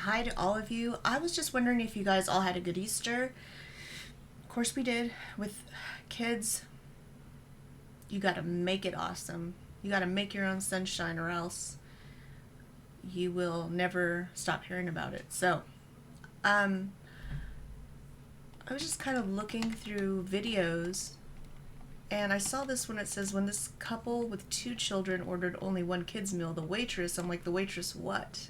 Hi to all of you. I was just wondering if you guys all had a good Easter. Of course we did. With kids, you gotta make it awesome. You gotta make your own sunshine or else you will never stop hearing about it. So, I was just kind of looking through videos and I saw this one. It says, when this couple with 2 children ordered only one kid's meal, the waitress, I'm like, the waitress what?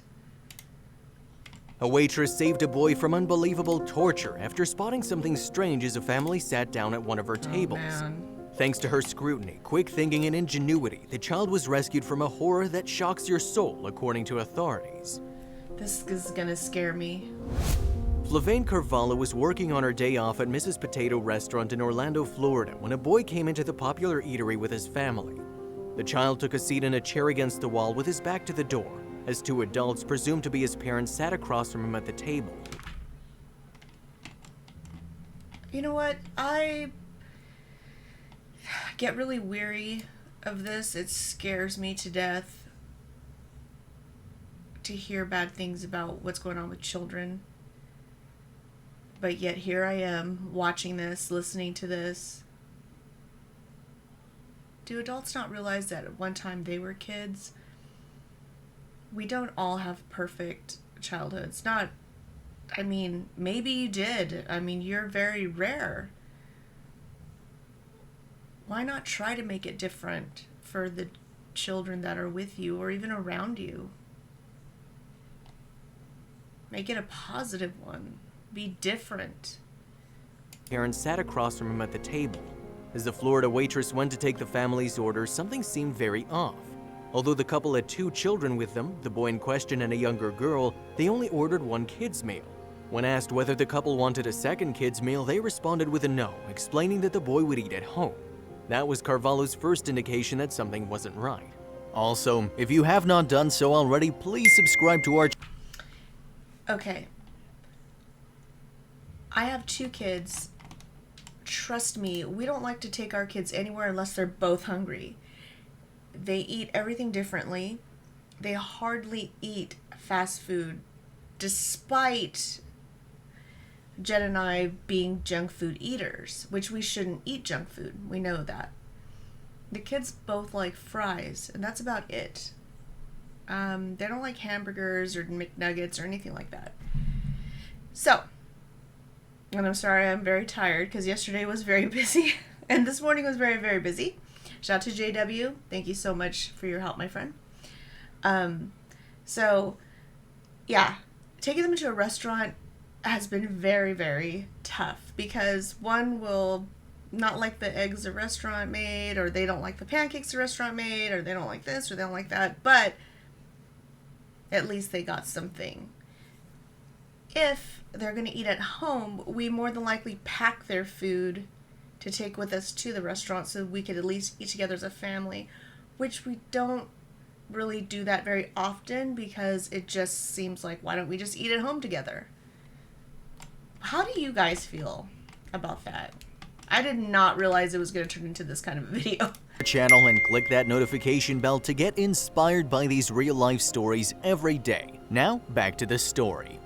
A waitress saved a boy from unbelievable torture after spotting something strange as a family sat down at one of her tables. Man. Thanks to her scrutiny, quick thinking, and ingenuity, the child was rescued from a horror that shocks your soul, according to authorities. This is gonna scare me. Flavane Carvalho was working on her day off at Mrs. Potato Restaurant in Orlando, Florida, when a boy came into the popular eatery with his family. The child took a seat in a chair against the wall with his back to the door, as 2 adults, presumed to be his parents, sat across from him at the table. You know what? I get really weary of this. It scares me to death to hear bad things about what's going on with children. But yet here I am watching this, listening to this. Do adults not realize that at one time they were kids? We don't all have perfect childhoods. Maybe you did. You're very rare. Why not try to make it different for the children that are with you or even around you? Make it a positive one. Be different. Parents sat across from him at the table. As the Florida waitress went to take the family's order, something seemed very off. Although the couple had 2 children with them, the boy in question and a younger girl, they only ordered one kid's meal. When asked whether the couple wanted a second kid's meal, they responded with a no, explaining that the boy would eat at home. That was Carvalho's first indication that something wasn't right. Also, if you have not done so already, please subscribe to our channel. Okay. I have 2 kids. Trust me, we don't like to take our kids anywhere unless they're both hungry. They eat everything differently. They hardly eat fast food, despite Jen and I being junk food eaters, which we shouldn't eat junk food. We know that. The kids both like fries, and that's about it. They don't like hamburgers or McNuggets or anything like that. So, and I'm sorry, I'm very tired because yesterday was very busy and this morning was very, very busy. Shout out to JW. Thank you so much for your help, my friend. Taking them to a restaurant has been very, very tough because one will not like the eggs the restaurant made, or they don't like the pancakes the restaurant made, or they don't like this or they don't like that, but at least they got something. If they're going to eat at home, we more than likely pack their food to take with us to the restaurant so we could at least eat together as a family, which we don't really do that very often because it just seems like, why don't we just eat at home together? How do you guys feel about that? I did not realize it was going to turn into this kind of a video. Channel and click that notification bell to get inspired by these real-life stories every day. Now, back to the story.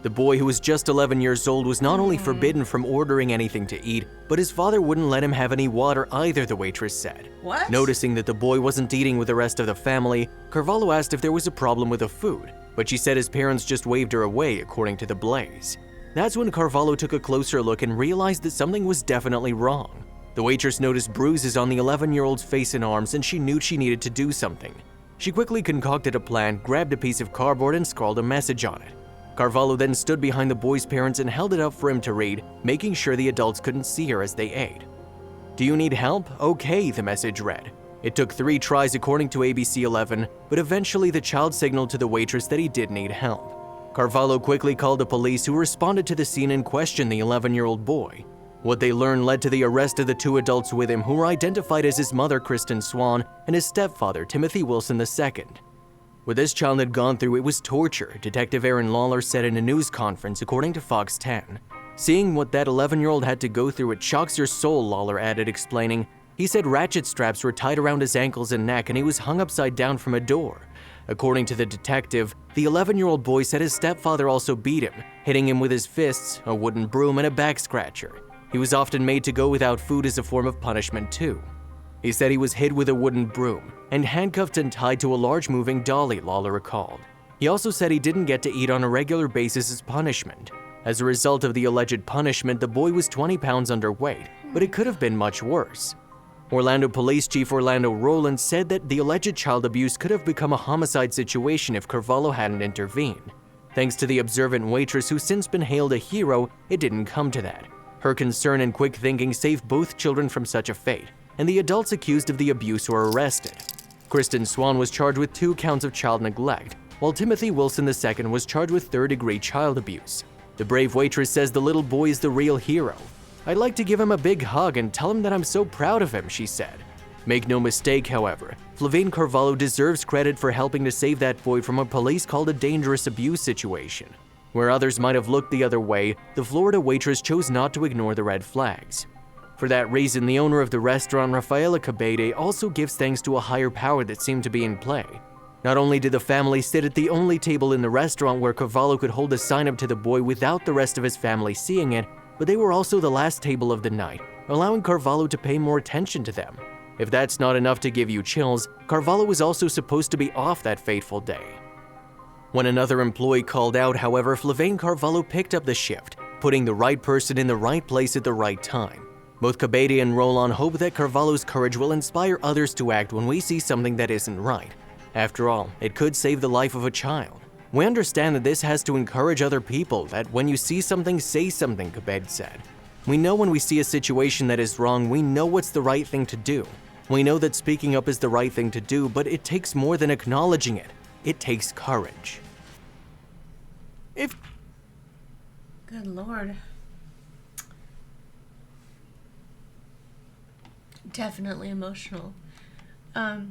The boy, who was just 11 years old, was not only forbidden from ordering anything to eat, but his father wouldn't let him have any water either, the waitress said. What? Noticing that the boy wasn't eating with the rest of the family, Carvalho asked if there was a problem with the food, but she said his parents just waved her away, according to the Blaze. That's when Carvalho took a closer look and realized that something was definitely wrong. The waitress noticed bruises on the 11-year-old's face and arms, and she knew she needed to do something. She quickly concocted a plan, grabbed a piece of cardboard, and scrawled a message on it. Carvalho then stood behind the boy's parents and held it up for him to read, making sure the adults couldn't see her as they ate. "Do you need help? Okay," the message read. It took 3 tries according to ABC 11, but eventually the child signaled to the waitress that he did need help. Carvalho quickly called the police, who responded to the scene and questioned the 11-year-old boy. What they learned led to the arrest of the 2 adults with him, who were identified as his mother, Kristen Swan, and his stepfather, Timothy Wilson II. What this child had gone through, it was torture, Detective Aaron Lawler said in a news conference, according to Fox 10. Seeing what that 11-year-old had to go through, it shocks your soul, Lawler added, explaining. He said ratchet straps were tied around his ankles and neck and he was hung upside down from a door. According to the detective, the 11-year-old boy said his stepfather also beat him, hitting him with his fists, a wooden broom, and a back scratcher. He was often made to go without food as a form of punishment too. He said he was hit with a wooden broom and handcuffed and tied to a large moving dolly, Lawler recalled. He also said he didn't get to eat on a regular basis as punishment. As a result of the alleged punishment, the boy was 20 pounds underweight, but it could have been much worse. Orlando Police Chief Orlando Rowland said that the alleged child abuse could have become a homicide situation if Carvalho hadn't intervened. Thanks to the observant waitress who's since been hailed a hero, it didn't come to that. Her concern and quick thinking saved both children from such a fate, and the adults accused of the abuse were arrested. Kristen Swan was charged with 2 counts of child neglect, while Timothy Wilson II was charged with third-degree child abuse. The brave waitress says the little boy is the real hero. "I'd like to give him a big hug and tell him that I'm so proud of him," she said. Make no mistake, however, Flavane Carvalho deserves credit for helping to save that boy from what police called a dangerous abuse situation. Where others might have looked the other way, the Florida waitress chose not to ignore the red flags. For that reason, the owner of the restaurant, Rafaela Cabede, also gives thanks to a higher power that seemed to be in play. Not only did the family sit at the only table in the restaurant where Carvalho could hold a sign up to the boy without the rest of his family seeing it, but they were also the last table of the night, allowing Carvalho to pay more attention to them. If that's not enough to give you chills, Carvalho was also supposed to be off that fateful day. When another employee called out, however, Flavane Carvalho picked up the shift, putting the right person in the right place at the right time. Both Cabede and Roland hope that Carvalho's courage will inspire others to act when we see something that isn't right. After all, it could save the life of a child. We understand that this has to encourage other people, that when you see something, say something, Cabede said. We know when we see a situation that is wrong, we know what's the right thing to do. We know that speaking up is the right thing to do, but it takes more than acknowledging it. It takes courage. Good Lord. Definitely emotional. I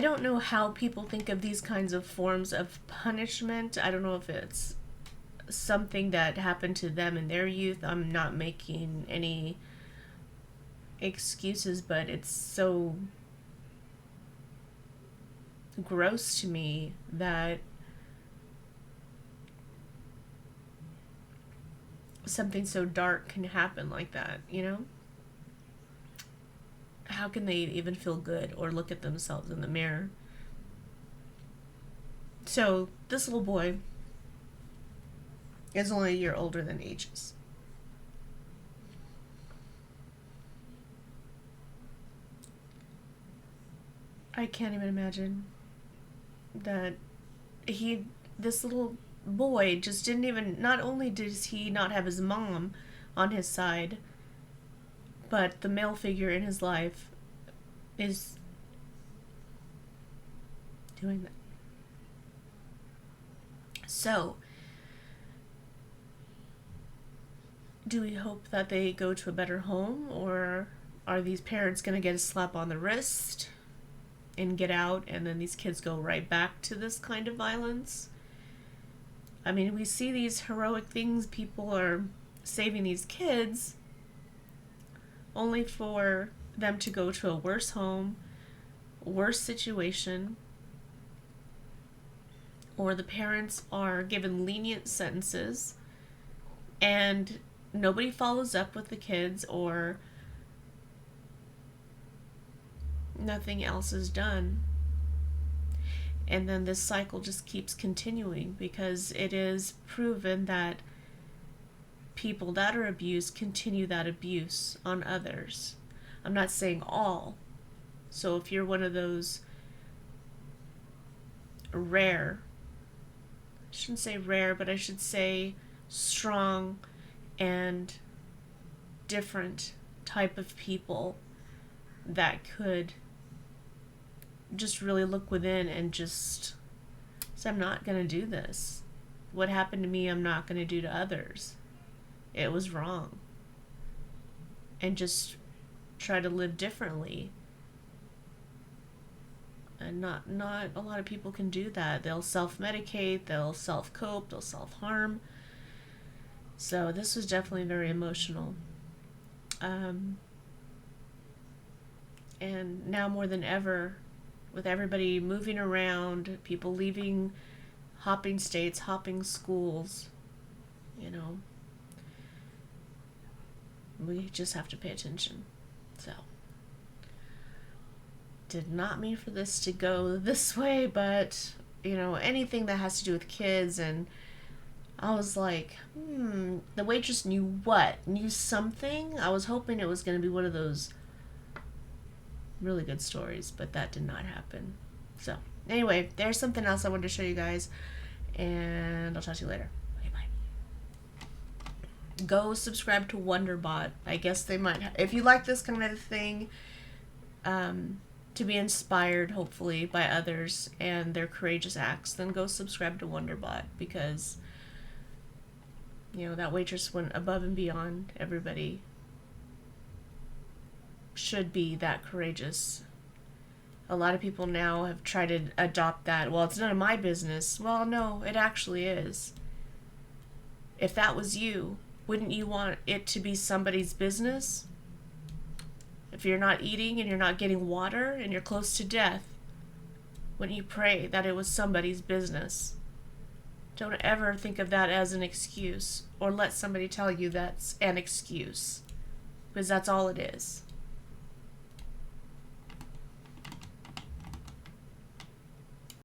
don't know how people think of these kinds of forms of punishment. I don't know if it's something that happened to them in their youth. I'm not making any excuses, but it's so gross to me that something so dark can happen like that, you know? How can they even feel good or look at themselves in the mirror? So, this little boy is only a year older than H's. I can't even imagine that this little boy just didn't even, not only does he not have his mom on his side, but the male figure in his life is doing that. So, do we hope that they go to a better home, or are these parents going to get a slap on the wrist and get out, and then these kids go right back to this kind of violence? I mean, we see these heroic things, people are saving these kids, only for them to go to a worse home, worse situation, or the parents are given lenient sentences and nobody follows up with the kids, or nothing else is done. And then this cycle just keeps continuing, because it is proven that people that are abused continue that abuse on others. I'm not saying all. So if you're one of those rare, I shouldn't say rare, but I should say strong and different type of people that could just really look within and just say, I'm not going to do this. What happened to me, I'm not going to do to others. It was wrong. And just try to live differently. And not a lot of people can do that. They'll self-medicate, they'll self-cope, they'll self-harm. So this was definitely very emotional. And now more than ever, with everybody moving around, people leaving, hopping states, hopping schools, you know, we just have to pay attention. So, did not mean for this to go this way, but, you know, anything that has to do with kids, and I was like, the waitress knew what? Knew something? I was hoping it was going to be one of those really good stories, but that did not happen. So, anyway, there's something else I wanted to show you guys, and I'll talk to you later. Okay, bye. Go subscribe to Wonderbot. I guess they might, if you like this kind of thing, to be inspired, hopefully, by others and their courageous acts, then go subscribe to Wonderbot, because, you know, that waitress went above and beyond. Everybody should be that courageous. A lot of people now have tried to adopt that. Well, it's none of my business. Well, no, it actually is. If that was you, wouldn't you want it to be somebody's business? If you're not eating and you're not getting water and you're close to death, wouldn't you pray that it was somebody's business? Don't ever think of that as an excuse, or let somebody tell you that's an excuse, because that's all it is.